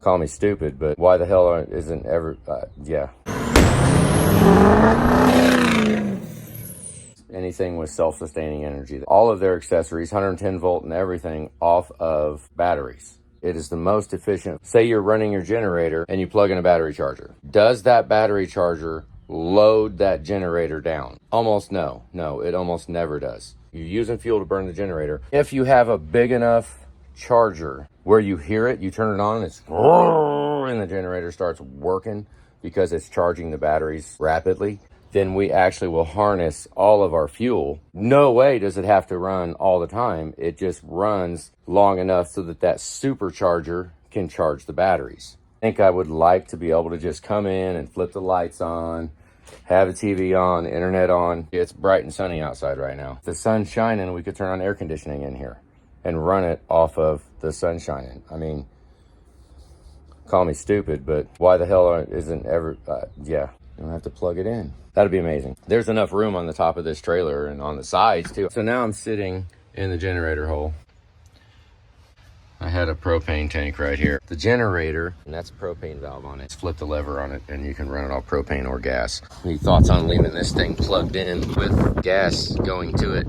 Call me stupid, but why the hell isn't ever, yeah. Anything with self-sustaining energy. All of their accessories, 110 volt and everything, off of batteries. It is the most efficient. Say you're running your generator and you plug in a battery charger. Does that battery charger load that generator down? Almost no. No, it almost never does. You're using fuel to burn the generator. If you have a big enough charger where you hear it, you turn it on, it's and the generator starts working because it's charging the batteries rapidly, then we actually will harness all of our fuel. No way does it have to run all the time. It just runs long enough so that that supercharger can charge the batteries. I think I would like to be able to just come in and flip the lights on, have the TV on, the internet on. It's bright and sunny outside right now. If the sun's shining, we could turn on air conditioning in here and run it off of the sun shining. I mean, call me stupid, but why the hell isn't ever, yeah, you don't have to plug it in. That'd be amazing. There's enough room on the top of this trailer and on the sides too. So now I'm sitting in the generator hole. I had a propane tank right here. The generator, and that's a propane valve on it. Just flip the lever on it and you can run it off propane or gas. Any thoughts on leaving this thing plugged in with gas going to it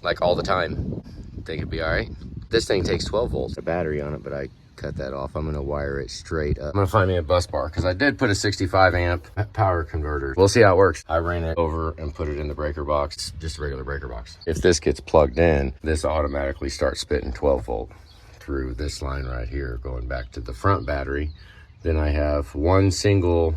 like all the time? Think it'd be all right? This thing takes 12 volts, a battery on it, but I cut that off. I'm gonna wire it straight up. I'm gonna find me a bus bar because I did put a 65 amp power converter. We'll see how it works. I ran it over and put it in the breaker box, just a regular breaker box. If this gets plugged in, this automatically starts spitting 12 volt through this line right here, going back to the front battery. Then I have one single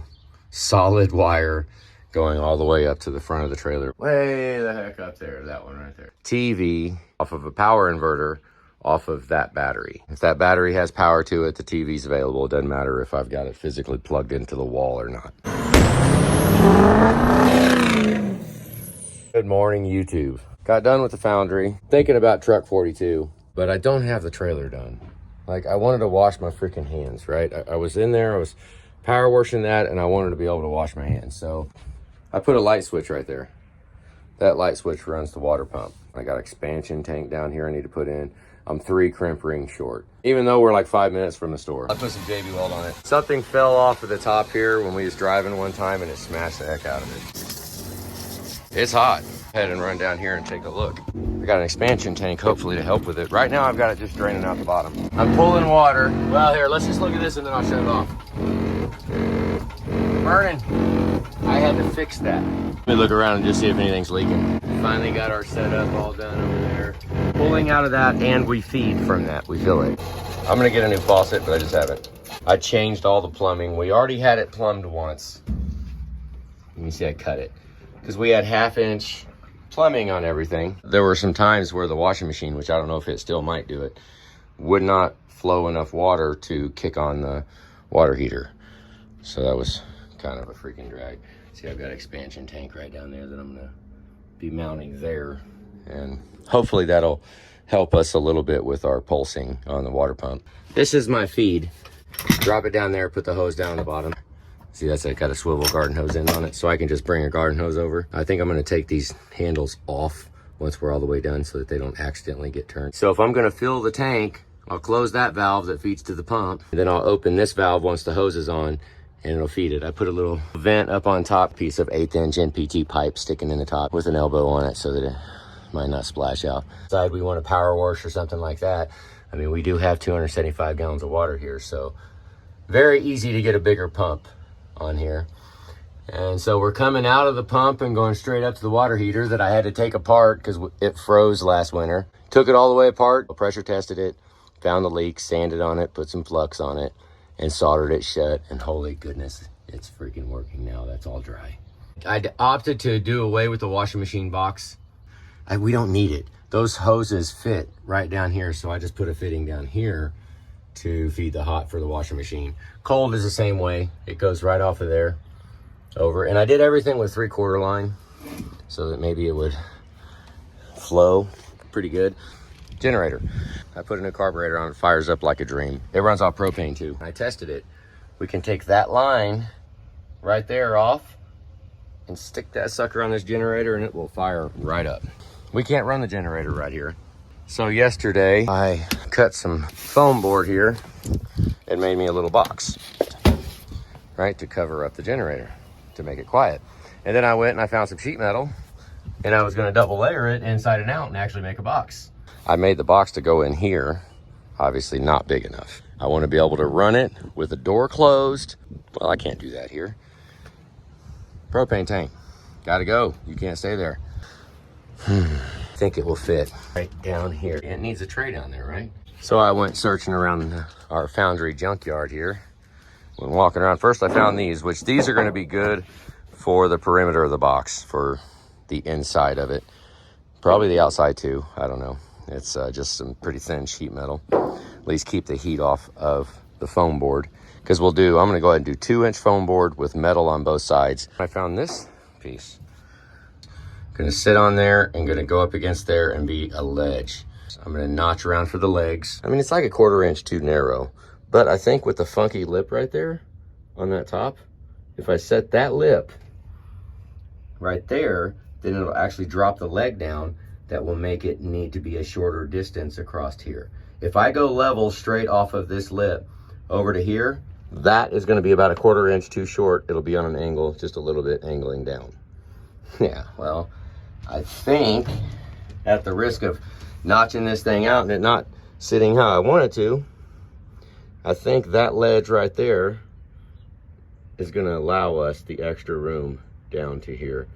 solid wire going all the way up to the front of the trailer. Way the heck up there, that one right there. TV off of a power inverter off of that battery. If that battery has power to it, the TV's available. It doesn't matter if I've got it physically plugged into the wall or not. Good morning, YouTube. Got done with the foundry, thinking about truck 42, but I don't have the trailer done. Like, I wanted to wash my freaking hands, right? I was in there, I was power washing that, and I wanted to be able to wash my hands. So I put a light switch right there. That light switch runs the water pump. I got an expansion tank down here I need to put in. I'm 3 crimp rings short, even though we're like 5 minutes from the store. I put some JB weld on it. Something fell off of the top here when we was driving one time and it smashed the heck out of it. It's hot. Head and run down here and take a look. I got an expansion tank, hopefully, to help with it. Right now, I've got it just draining out the bottom. I'm pulling water. Well, here, let's just look at this and then I'll shut it off. Burning. I had to fix that. Let me look around and just see if anything's leaking. Finally got our setup all done over there. Pulling out of that, and we feed from that. We fill it. I'm gonna get a new faucet, but I just haven't. I changed all the plumbing. We already had it plumbed once. You can see I cut it. Because we had 1/2 inch plumbing on everything. There were some times where the washing machine, which I don't know if it still might do it, would not flow enough water to kick on the water heater. So that was kind of a freaking drag. See, I've got an expansion tank right down there that I'm gonna be mounting there. And hopefully that'll help us a little bit with our pulsing on the water pump. This is my feed. Drop it down there, put the hose down the bottom. See, that's got a swivel garden hose end on it, so I can just bring a garden hose over. I think I'm gonna take these handles off once we're all the way done so that they don't accidentally get turned. So if I'm gonna fill the tank, I'll close that valve that feeds to the pump, and then I'll open this valve once the hose is on, and it'll feed it. I put a little vent up on top, piece of 1/8 inch NPT pipe sticking in the top with an elbow on it so that it might not splash out. Side we want a power wash or something like that. I mean, we do have 275 gallons of water here, so very easy to get a bigger pump on here. And so we're coming out of the pump and going straight up to the water heater that I had to take apart because it froze last winter. Took it all the way apart, pressure tested it, found the leak, sanded on it, put some flux on it, and soldered it shut. And holy goodness, it's freaking working now. That's all dry. I opted to do away with the washing machine box. We don't need it. Those hoses fit right down here, so I just put a fitting down here to feed the hot for the washing machine. Cold is the same way. It goes right off of there over. And I did everything with 3/4 line so that maybe it would flow pretty good. Generator. I put a new carburetor on it, fires up like a dream. It runs off propane too. I tested it. We can take that line right there off and stick that sucker on this generator and it will fire right up. We can't run the generator right here. So yesterday I cut some foam board here and made me a little box, right, to cover up the generator, to make it quiet. And then I went and I found some sheet metal, and I was gonna double layer it inside and out and actually make a box. I made the box to go in here, obviously not big enough. I wanna be able to run it with the door closed. Well, I can't do that here. Propane tank, gotta go, you can't stay there. I think it will fit right down here. It needs a tray down there, right? So I went searching around our foundry junkyard here. When walking around, first I found these, which these are gonna be good for the perimeter of the box, for the inside of it. Probably the outside too, I don't know. It's just some pretty thin sheet metal. At least keep the heat off of the foam board. Because I'm gonna go ahead and do 2-inch foam board with metal on both sides. I found this piece. Gonna sit on there and gonna go up against there and be a ledge. So I'm gonna notch around for the legs. I mean, it's like a 1/4 inch too narrow, but I think with the funky lip right there on that top, if I set that lip right there, then it'll actually drop the leg down. That will make it need to be a shorter distance across here. If I go level straight off of this lip over to here, that is gonna be about a 1/4 inch too short. It'll be on an angle, just a little bit angling down. Yeah, well, I think at the risk of notching this thing out and it not sitting how I want it to, I think that ledge right there is gonna allow us the extra room down to here.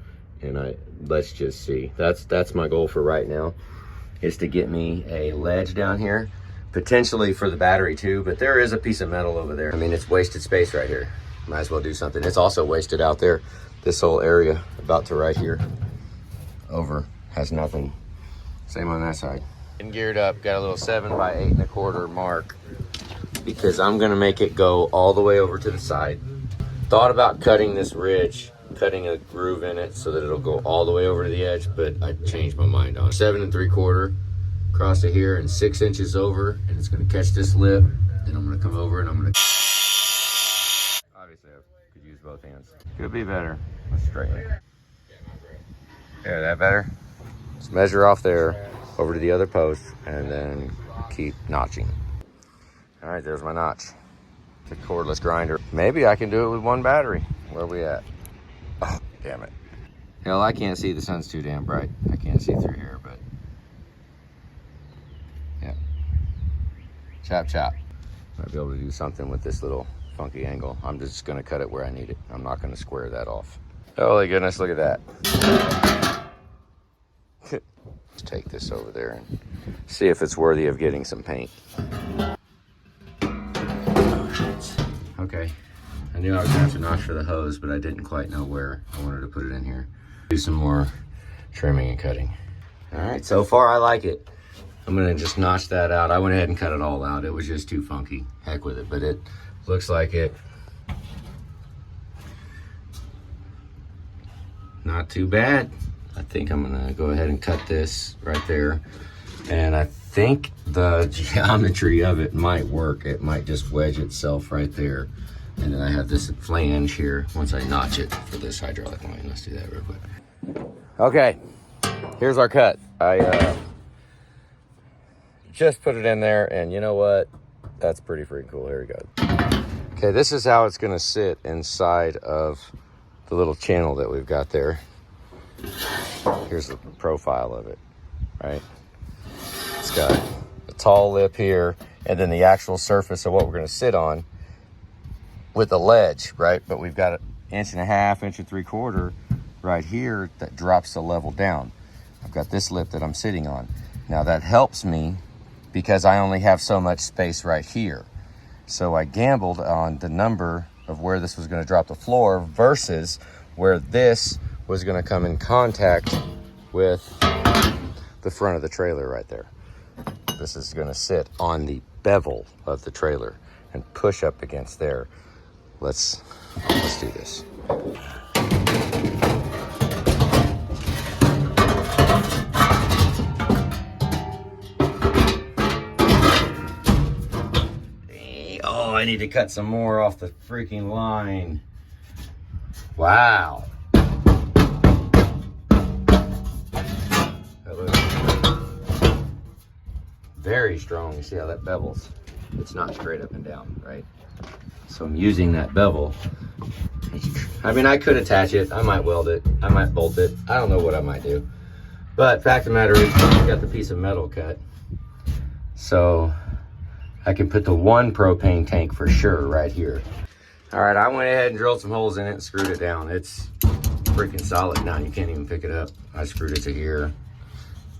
And let's just see. That's my goal for right now, is to get me a ledge down here, potentially for the battery too, but there is a piece of metal over there. I mean, it's wasted space right here. Might as well do something. It's also wasted out there. This whole area about to right here over has nothing. Same on that side. And geared up, got a little 7 by 8 1/4 mark, because I'm gonna make it go all the way over to the side. Thought about cutting this ridge, cutting a groove in it so that it'll go all the way over to the edge, but I changed my mind on it. 7 3/4 across to here and 6 inches over, and it's gonna catch this lip. Then I'm gonna come over and I'm gonna, obviously I could use both hands. Could be better. Let's straighten it. Yeah, that better? Let's measure off there over to the other post and then keep notching. All right, there's my notch. It's a cordless grinder. Maybe I can do it with one battery. Where are we at? Oh, damn it. Hell, I can't see. The sun's too damn bright. I can't see through here, but yeah. Chop, chop. Might be able to do something with this little funky angle. I'm just gonna cut it where I need it. I'm not gonna square that off. Holy goodness, look at that. Let's take this over there and see if it's worthy of getting some paint. Okay, I knew I was gonna have to notch for the hose, but I didn't quite know where I wanted to put it in here. Do some more trimming and cutting. All right, so far I like it. I'm gonna just notch that out. I went ahead and cut it all out. It was just too funky. Heck with it, but it looks like it. Not too bad. I think I'm gonna go ahead and cut this right there. And I think the geometry of it might work. It might just wedge itself right there. And then I have this flange here once I notch it for this hydraulic line. Let's do that real quick. Okay, here's our cut. I just put it in there, and you know what? That's pretty freaking cool. Here we go. Okay, this is how it's gonna sit inside of the little channel that we've got there. Here's the profile of it, right? It's got a tall lip here, and then the actual surface of what we're gonna sit on with a ledge, right? But we've got 1.5 inches, 1 3/4 right here that drops the level down. I've got this lip that I'm sitting on. Now that helps me because I only have so much space right here. So I gambled on the number of where this was gonna drop the floor versus where this was gonna come in contact with the front of the trailer right there. This is gonna sit on the bevel of the trailer and push up against there. Let's do this. Oh, I need to cut some more off the freaking line. Wow. That looks very strong. You see how that bevels? it's not straight up and down, right? So I'm using that bevel. I mean, I could attach it, I might weld it, I might bolt it, I don't know what I might do. But fact of the matter is, I got the piece of metal cut. So I can put the one propane tank for sure right here. All right, I went ahead and drilled some holes in it and screwed it down. It's freaking solid now, you can't even pick it up. I screwed it to here,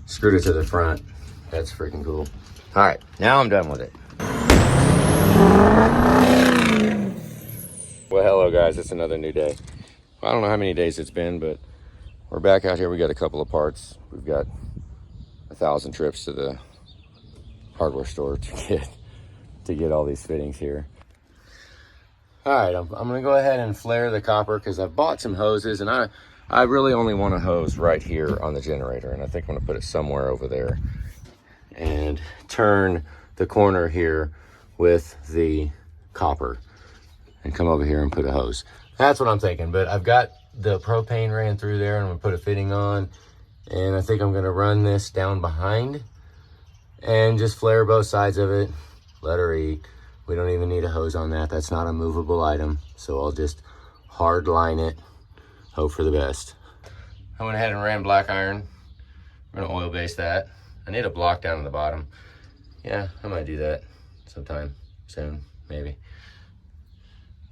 screwed it to the front. That's freaking cool. All right, now I'm done with it. Well, hello guys, it's another new day. I don't know how many days it's been, but we're back out here. We got a couple of parts. We've got 1,000 trips to the hardware store to get all these fittings here. All right, I'm gonna go ahead and flare the copper because I've bought some hoses, and I really only want a hose right here on the generator, and I think I'm gonna put it somewhere over there and turn the corner here with the copper and come over here and put a hose. That's what I'm thinking, but I've got the propane ran through there, and I'm gonna put a fitting on, and I think I'm gonna run this down behind and just flare both sides of it, let her eat. We don't even need a hose on that. That's not a movable item. So I'll just hard line it, hope for the best. I went ahead and ran black iron. I'm gonna oil base that. I need a block down in the bottom. Yeah, I might do that sometime soon, maybe.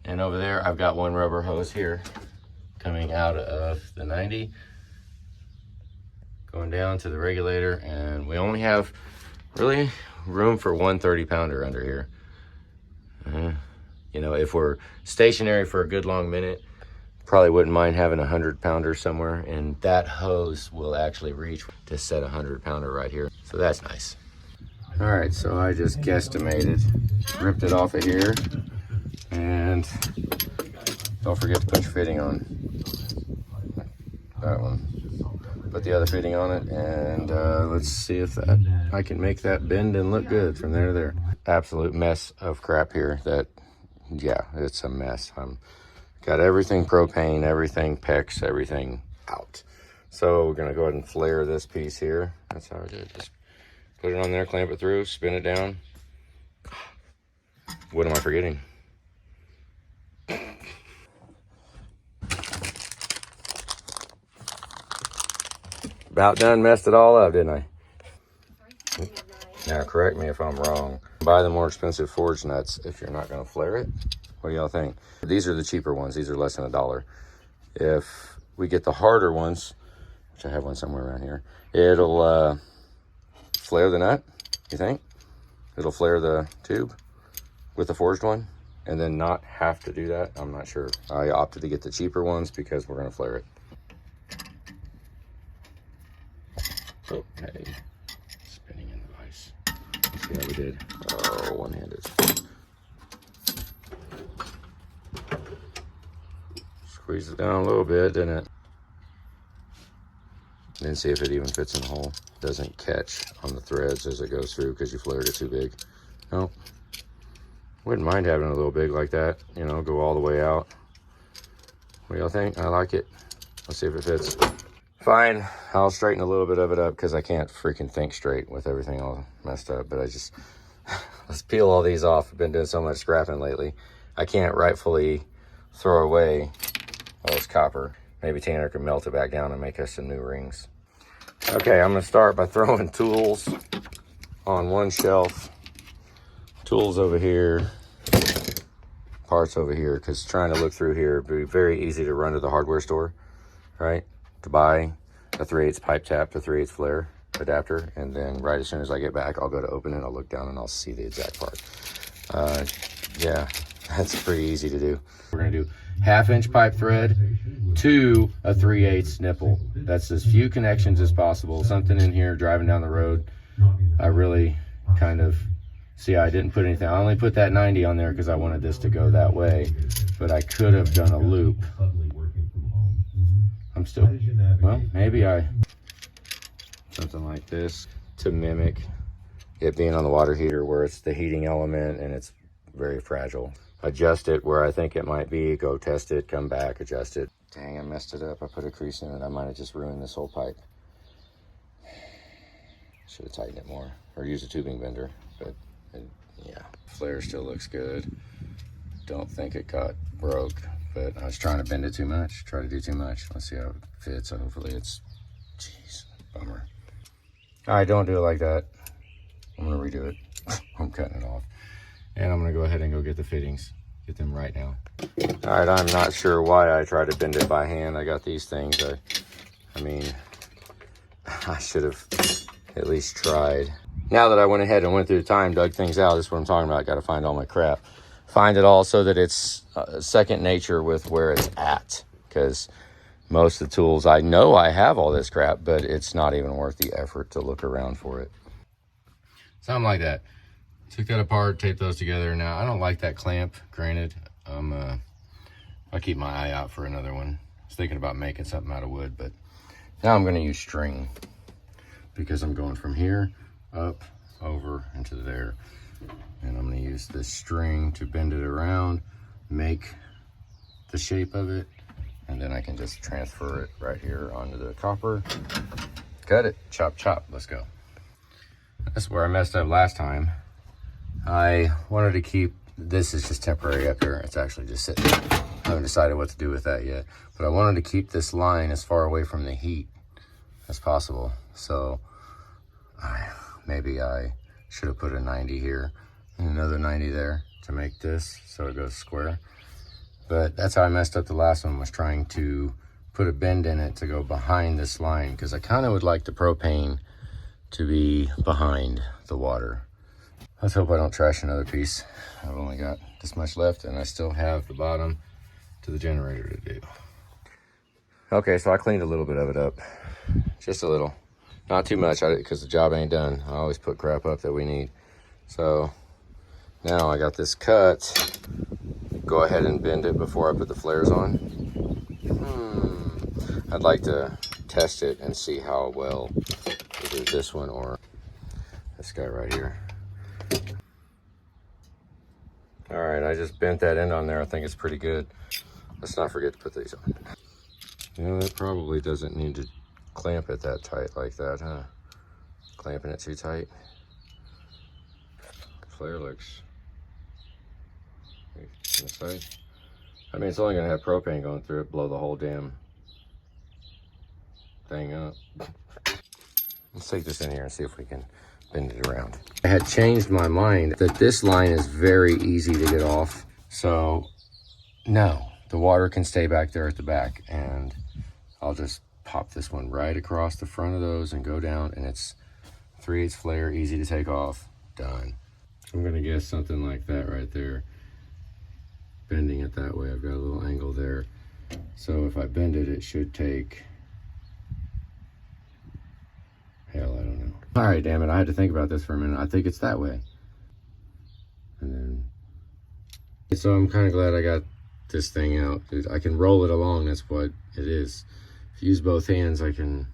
And over there, I've got one rubber hose here coming out of the 90, going down to the regulator, and we only have really room for one 30-pounder under here. You know, if we're stationary for a good long minute, probably wouldn't mind having a 100-pounder somewhere, and that hose will actually reach to set a 100-pounder right here. So that's nice. All right, so I just guesstimated, ripped it off of here, and don't forget to put your fitting on. That one. Put the other fitting on it, and let's see if I can make that bend and look good from there to there. Absolute mess of crap here. Yeah, it's a mess. Got everything propane, everything PEX, everything out. So we're gonna go ahead and flare this piece here. That's how I do it. Just put it on there, clamp it through, spin it down. What am I forgetting? About done messed it all up, didn't I? Now, correct me if I'm wrong. Buy the more expensive forge nuts if you're not going to flare it. What do y'all think? These are the cheaper ones. These are less than $1. If we get the harder ones, which I have one somewhere around here, it'll flare the nut, you think? It'll flare the tube with the forged one and then not have to do that. I'm not sure. I opted to get the cheaper ones because we're going to flare it. Okay, spinning in the vise. Let's see how we did. Oh, one-handed. Squeeze it down a little bit, didn't it? Then see if it even fits in the hole. Doesn't catch on the threads as it goes through because you flared it too big. Nope. Wouldn't mind having it a little big like that. You know, go all the way out. What do y'all think? I like it. Let's see if it fits. Fine, I'll straighten a little bit of it up because I can't freaking think straight with everything all messed up. But let's peel all these off. I've been doing so much scrapping lately. I can't rightfully throw away all this copper. Maybe Tanner can melt it back down and make us some new rings. Okay, I'm gonna start by throwing tools on one shelf. Tools over here, parts over here, because trying to look through here would be very easy to run to the hardware store, right? To buy a 3/8 pipe tap to 3/8 flare adapter, and then right as soon as I get back, I'll go to open it, I'll look down and I'll see the exact part. Yeah, that's pretty easy to do. We're gonna do 1/2-inch pipe thread to a 3/8 nipple. That's as few connections as possible. Something in here driving down the road, I really kind of, see, I didn't put anything. I only put that 90 on there because I wanted this to go that way, but I could have done a loop. I'm still, well, maybe something like this to mimic it being on the water heater where it's the heating element and it's very fragile. Adjust it where I think it might be, go test it, come back, adjust it. Dang, I messed it up. I put a crease in it. I might have just ruined this whole pipe. Should have tightened it more or used a tubing bender, but Yeah, flare still looks good. Don't think it got broke, but I was trying to bend it too much, try to do too much. Let's see how it fits. Hopefully it's, jeez, bummer. All right, don't do it like that. I'm gonna redo it. I'm cutting it off. And I'm gonna go ahead and go get the fittings, get them right now. All right, I'm not sure why I tried to bend it by hand. I got these things. I mean, I should have at least tried. Now that I went ahead and went through the time, dug things out, this is what I'm talking about. Got to find all my crap. Find it all so that it's second nature with where it's at. Because most of the tools, I know I have all this crap, but it's not even worth the effort to look around for it. Something like that. Took that apart, taped those together. Now, I don't like that clamp, granted. I'll keep my eye out for another one. I was thinking about making something out of wood, but now I'm gonna use string because I'm going from here up, over, into there. And I'm gonna use this string to bend it around, make the shape of it, and then I can just transfer it right here onto the copper. Cut it, chop, chop, let's go. That's where I messed up last time. I wanted to keep, this is just temporary up here. It's actually just sitting there. I haven't decided what to do with that yet. But I wanted to keep this line as far away from the heat as possible. So maybe I should have put a 90 here and another 90 there to make this so it goes square. But that's how I messed up the last one, was trying to put a bend in it to go behind this line, because I kind of would like the propane to be behind the water. Let's hope I don't trash another piece. I've only got this much left, and I still have the bottom to the generator to do. Okay, so I cleaned a little bit of it up. Just a little. Not too much, because the job ain't done. I always put crap up that we need. So now I got this cut. Go ahead and bend it before I put the flares on. I'd like to test it and see how well either this one or this guy right here. All right, I just bent that end on there. I think it's pretty good. Let's not forget to put these on. You know, that probably doesn't need to clamp it that tight like that, huh? Clamping it too tight. Flare looks on the side. I mean, it's only gonna have propane going through it, blow the whole damn thing up. Let's take this in here and see if we can bend it around. I had changed my mind that this line is very easy to get off. So no, the water can stay back there at the back, and I'll just pop this one right across the front of those and go down, and it's 3/8 flare, easy to take off, done. I'm gonna guess something like that right there. Bending it that way, I've got a little angle there. So if I bend it, it should take, hell, I don't know. All right, damn it, I had to think about this for a minute. I think it's that way. And then, so I'm kind of glad I got this thing out. Dude, I can roll it along, that's what it is. If you use both hands, I can,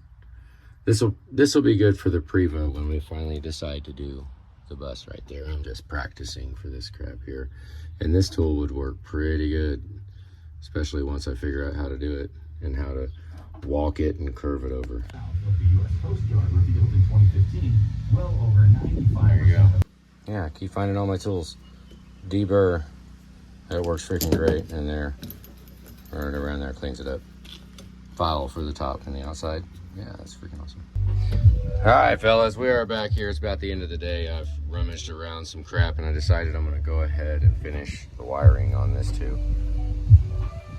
this will be good for the Prevo when we finally decide to do the bus right there. I'm just practicing for this crap here. And this tool would work pretty good, especially once I figure out how to do it and how to walk it and curve it over. There you go. Yeah, I keep finding all my tools. Deburr, that works freaking great in there. Right around there, cleans it up. File for the top and the outside. Yeah, that's freaking awesome. All right, fellas, we are back here. It's about the end of the day. I've rummaged around some crap, and I decided I'm gonna go ahead and finish the wiring on this too.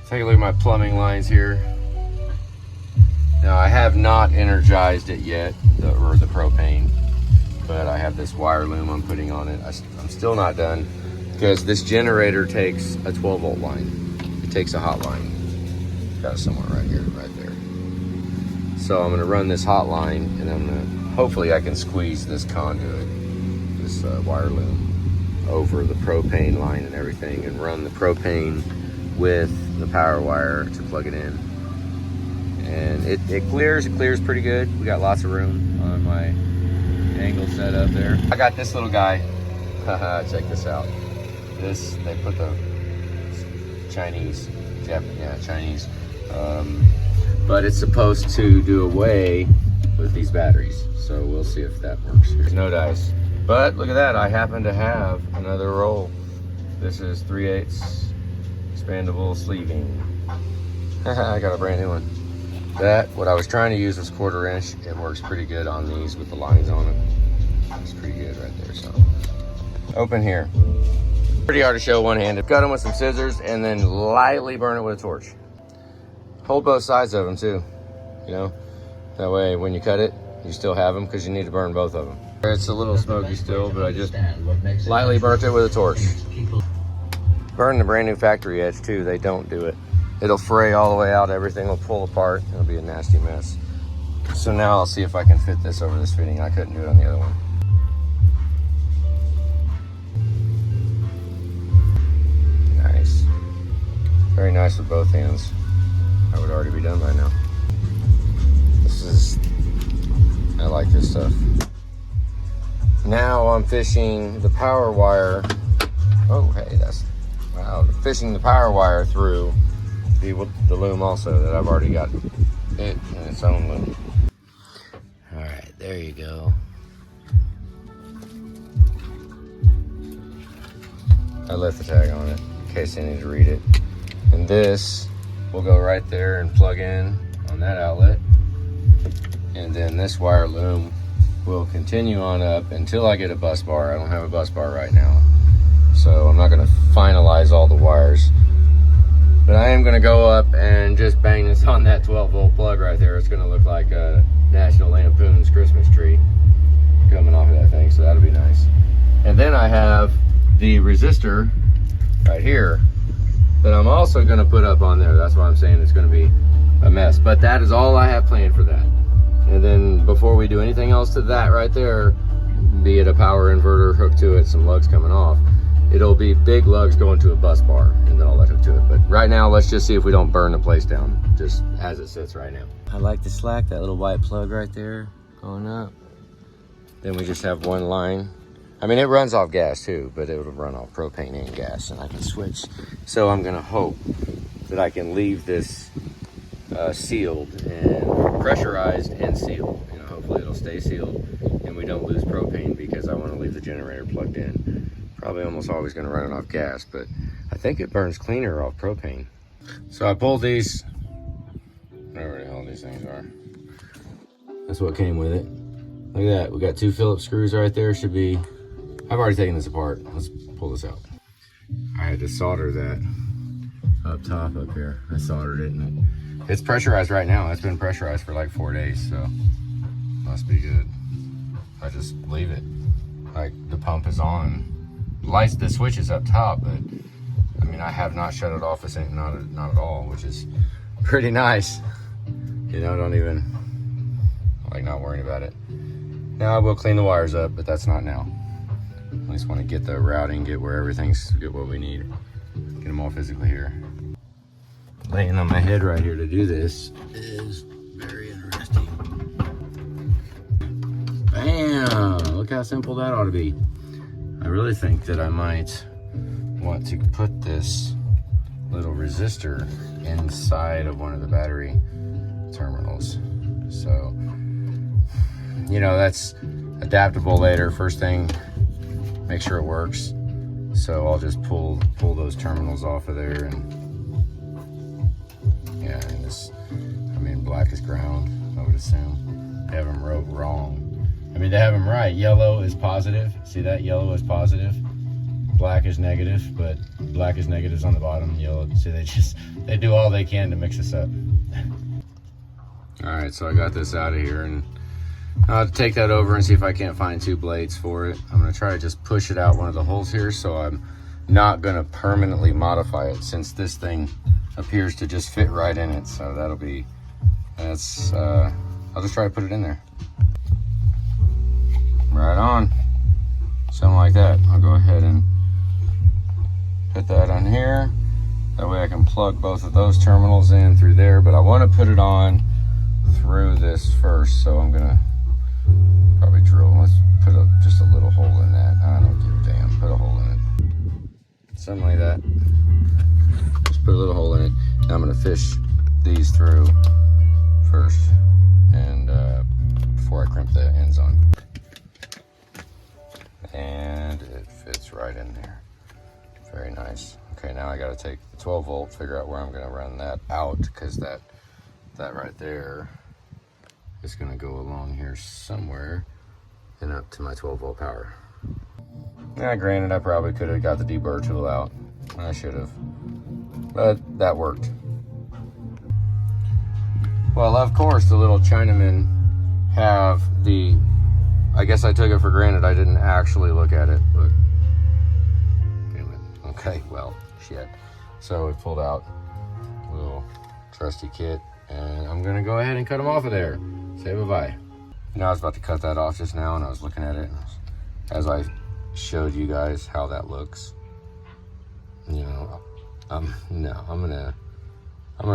Take a look at my plumbing lines here. Now, I have not energized it yet, or the propane, but I have this wire loom I'm putting on it. I'm still not done, because this generator takes a 12-volt line. It takes a hot line. Got it somewhere right here, right there. So I'm gonna run this hot line, and I'm gonna, hopefully I can squeeze this conduit, this wire loom, over the propane line and everything, and run the propane with the power wire to plug it in. And it clears pretty good. We got lots of room on my angle set up there. I got this little guy. Check this out. They put the Chinese, Chinese. But it's supposed to do away with these batteries. So we'll see if that works here. There's no dice. But look at that, I happen to have another roll. This is 3/8 expandable sleeving. I got a brand new one. That, what I was trying to use was 1/4 inch. It works pretty good on these with the lines on it. It's pretty good right there, so. Open here. Pretty hard to show one-handed. Cut them with some scissors and then lightly burn it with a torch. Hold both sides of them too, you know? That way when you cut it, you still have them because you need to burn both of them. It's a little smoky still, but I just lightly burnt it with a torch. Burn the brand new factory edge too, they don't do it. It'll fray all the way out, everything will pull apart, it'll be a nasty mess. So now I'll see if I can fit this over this fitting. I couldn't do it on the other one. Nice. Very nice with both hands. I would already be done by now. I like this stuff. Now I'm fishing the power wire. Oh, hey, wow. Fishing the power wire through the loom also that I've already got it in its own loom. All right, there you go. I left the tag on it in case I need to read it. And this will go right there and plug in on that outlet. And then this wire loom will continue on up until I get a bus bar. I don't have a bus bar right now, so I'm not gonna finalize all the wires. But I am gonna go up and just bang this on that 12-volt plug right there. It's gonna look like a National Lampoon's Christmas tree coming off of that thing, so that'll be nice. And then I have the resistor right here that I'm also gonna put up on there. That's why I'm saying it's gonna be a mess. But that is all I have planned for that. And then before we do anything else to that right there, be it a power inverter hooked to it, some lugs coming off, it'll be big lugs going to a bus bar, and then I'll let hook to it. But right now, let's just see if we don't burn the place down, just as it sits right now. I like the slack, that little white plug right there going up. Then we just have one line. I mean, it runs off gas too, but it'll run off propane and gas, and I can switch. So I'm gonna hope that I can leave this sealed and pressurized and sealed. You know, hopefully it'll stay sealed and we don't lose propane, because I want to leave the generator plugged in. Probably almost always going to run it off gas, but I think it burns cleaner off propane. So I pulled these, whatever the hell these things are. That's what came with it. Look at that, we got 2 Phillips screws right there. Should be, I've already taken this apart. Let's pull this out. I had to solder that up top up here. I soldered it, and it's pressurized right now. It's been pressurized for like 4 days, so must be good. I just leave it. Like, the pump is on. Lights, the switch is up top, but I mean, I have not shut it off. This ain't not at all, which is pretty nice. You know, don't even, like, not worrying about it. Now I will clean the wires up, but that's not now. I just want to get the routing, get where everything's, get what we need. Get them all physically here. Laying on my head right here to do this is very interesting. Bam! Look how simple that ought to be. I really think that I might want to put this little resistor inside of one of the battery terminals. So, you know, that's adaptable later. First thing, make sure it works. So I'll just pull those terminals off of there, and yeah, and this, I mean, black is ground, I would assume. They have them wrote wrong. I mean, they have them right. Yellow is positive. See that? Yellow is positive. Black is negative, but black is negatives on the bottom. Yellow, see, they do all they can to mix this up. All right, so I got this out of here, and I'll have to take that over and see if I can't find 2 blades for it. I'm gonna try to just push it out one of the holes here, so I'm not gonna permanently modify it, since this thing appears to just fit right in it. So that'll be, I'll just try to put it in there. Right on, something like that. I'll go ahead and put that on here. That way I can plug both of those terminals in through there, but I want to put it on through this first, so I'm gonna probably drill. Let's put just a little hole in that. I don't give a damn, put a hole in it. Something like that. Just put a little hole in it. Now I'm gonna fish these through first, and before I crimp the ends on. fits right in there. Very nice. Okay, now I gotta take the 12 volt, figure out where I'm gonna run that out, because that right there is gonna go along here somewhere and up to my 12 volt power. Now, granted, I probably could have got the deburr tool out. I should have, but that worked. Well, of course, the little Chinamen have the, I guess I took it for granted. I didn't actually look at it. Look. Okay, well, shit. So we pulled out a little trusty kit, and I'm gonna go ahead and cut them off of there. Say bye-bye. You know, I was about to cut that off just now, and I was looking at it as I showed you guys how that looks. You know, no, I'm gonna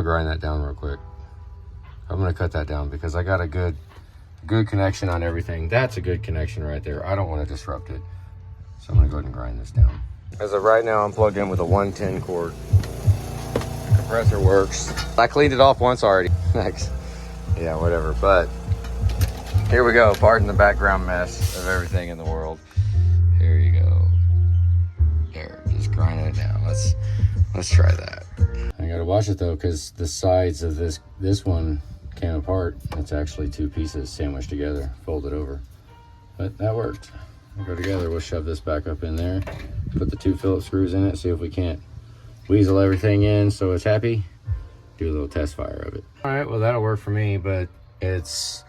grind that down real quick. I'm gonna cut that down because I got a good connection on everything. That's a good connection right there. I don't want to disrupt it, so I'm gonna go ahead and grind this down. As of right now, I'm plugged in with a 110 cord. Compressor works. I cleaned it off once already. Thanks. Yeah, whatever. But here we go. Pardon the background mess of everything in the world. Here you go. There, just grinding it down. Let's try that. I gotta watch it though, because the sides of this one came apart. It's actually two pieces sandwiched together, folded over. But that worked. We'll go together. We'll shove this back up in there, put the 2 Phillips screws in it, see if we can't weasel everything in so it's happy. Do a little test fire of it. All right, well, that'll work for me, but it's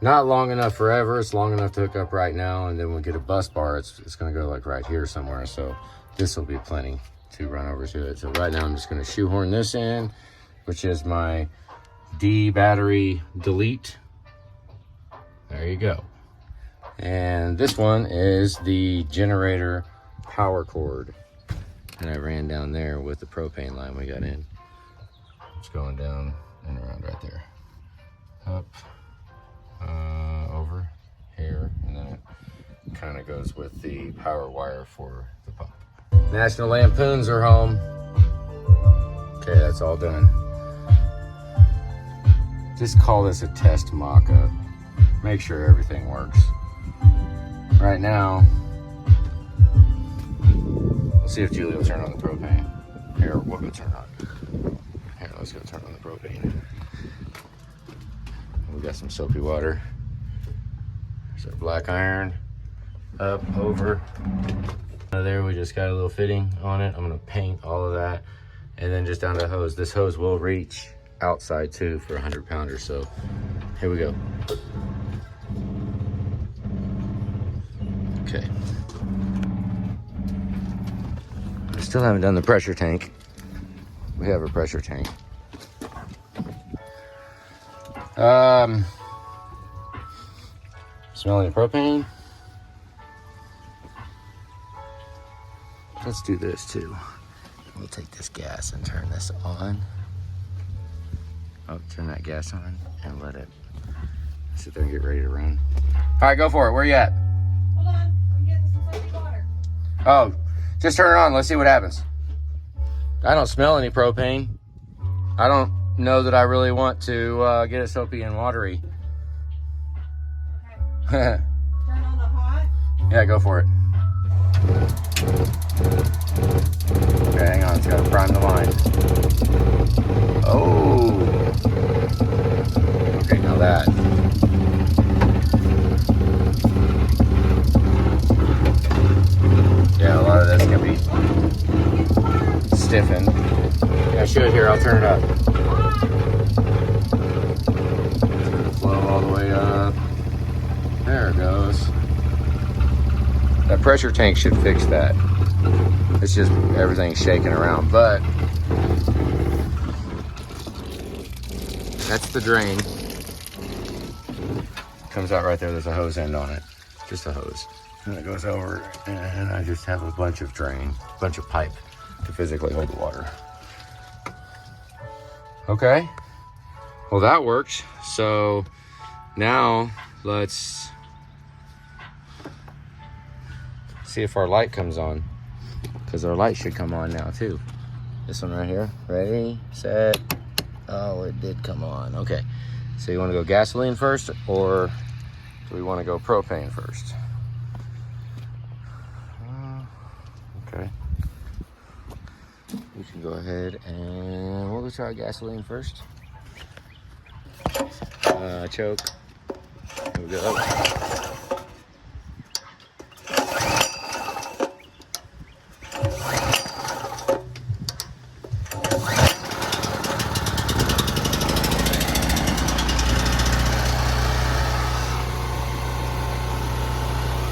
not long enough forever. It's long enough to hook up right now, and then we'll get a bus bar. It's gonna go like right here somewhere, so this will be plenty to run over to it. So right now I'm just gonna shoehorn this in, which is my D battery delete. There you go. And this one is the generator power cord. And I ran down there with the propane line we got in. It's going down and around right there. Up, over here, and then it kind of goes with the power wire for the pump. National Lampoons are home. Okay, that's all done. Just call this a test mock-up. Make sure everything works. Right now, we'll see if Julie will turn on the propane. Here, we'll go turn on. Here, let's go turn on the propane. We got some soapy water. There's our black iron. Up, over. There, we just got a little fitting on it. I'm gonna paint all of that. And then just down to the hose. This hose will reach outside too for 100 pounder. So here we go. Okay. I still haven't done the pressure tank. We have a pressure tank. Smelling the propane. Let's do this too. We'll take this gas and turn this on. Oh, turn that gas on and let it sit there and get ready to run. All right, go for it. Where you at? Hold on, I'm getting some soapy water. Oh, just turn it on. Let's see what happens. I don't smell any propane. I don't know that I really want to get it soapy and watery. Okay. Turn on the hot. Yeah, go for it. Okay, hang on. It's got to prime the line. Oh. Okay, now that. Yeah, a lot of this can be stiffened. Yeah, should here. I'll turn it up. Flow all the way up. There it goes. That pressure tank should fix that. It's just everything's shaking around, but that's the drain. Comes out right there. There's a hose end on it. Just a hose. And it goes over, and I just have a bunch of pipe to physically hold the water. Okay. Well, that works. So now let's see if our light comes on, because our light should come on now too. This one right here. Ready, set. Oh, it did come on. Okay. So you want to go gasoline first, or do we want to go propane first? go ahead and we'll try gasoline first. Choke. Here we go.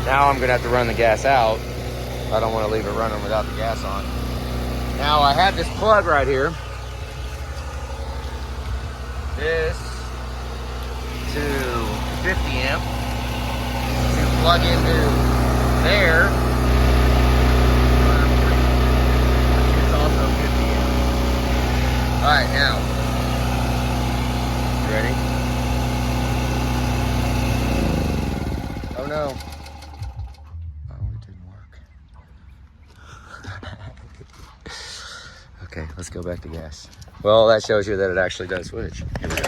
Now I'm gonna have to run the gas out. I don't want to leave it running without the gas on. Now I have this plug right here. This to 50 amp to plug into there. It's also 50 amp. All right, now. You ready? Oh no. Okay, let's go back to gas. Well, that shows you that it actually does switch. Here we go. Okay,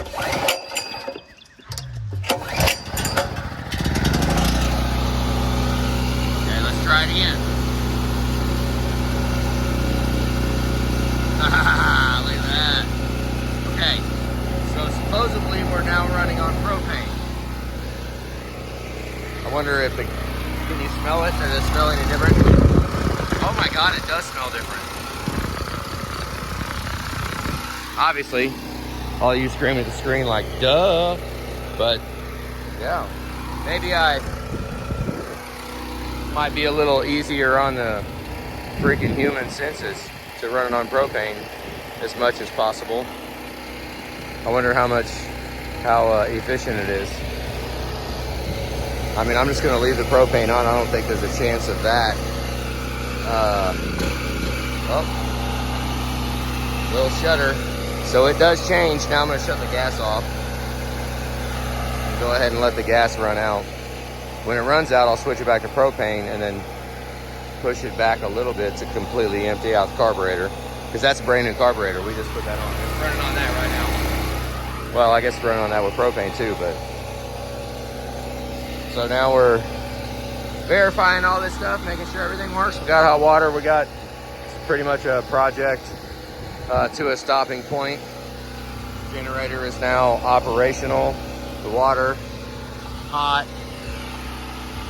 let's try it again. Look at that. Okay, so supposedly we're now running on propane. I wonder if the, can you smell it? Does it smell any different? Oh my God, it does smell different. Obviously, all you scream at the screen like, duh, but yeah, maybe I might be a little easier on the freaking human senses to run it on propane as much as possible. I wonder how efficient it is. I mean, I'm just gonna leave the propane on. I don't think there's a chance of that. Oh, little shutter. So it does change. Now I'm going to shut the gas off. Go ahead and let the gas run out. When it runs out, I'll switch it back to propane and then push it back a little bit to completely empty out the carburetor. Because that's a brand new carburetor. We just put that on. It's running on that right now. Well, I guess it's running on that with propane too, but. So now we're verifying all this stuff, making sure everything works. We got hot water. We got pretty much a project to a stopping point. Generator is now operational. The water, hot,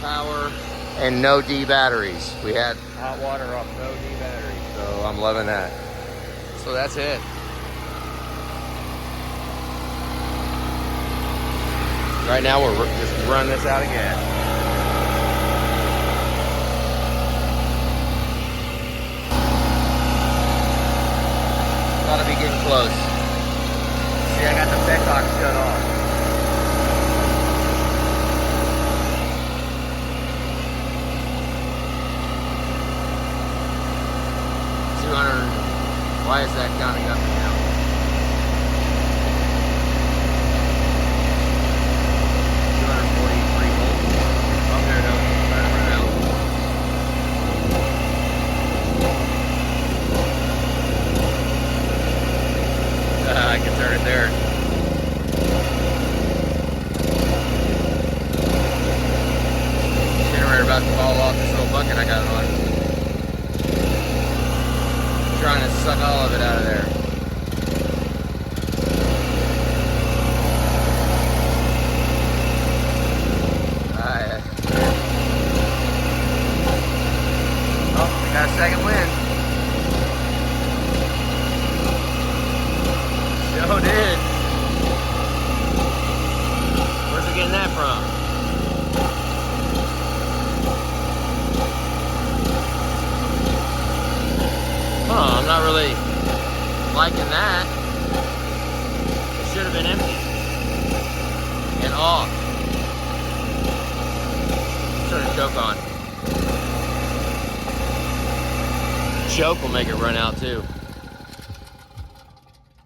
power, and no D batteries. We had hot water off no D batteries, so I'm loving that. So that's it. Right now we're just running this out of gas. Gotta be getting close. See, I got the petcock shut off. Why is that counting up and down? 243 volts. Oh, there it goes. Trying to run out. I can turn it there. Generator about to fall off this little bucket I got it on. Trying to suck all of it out of there. Oh, we got a second wind. Sure did. Where's it getting that from? Huh, I'm not really liking that. It should have been empty and off. Let's turn the choke on. Choke will make it run out too.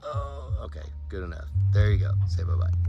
Oh, okay, good enough. There you go. Say bye-bye.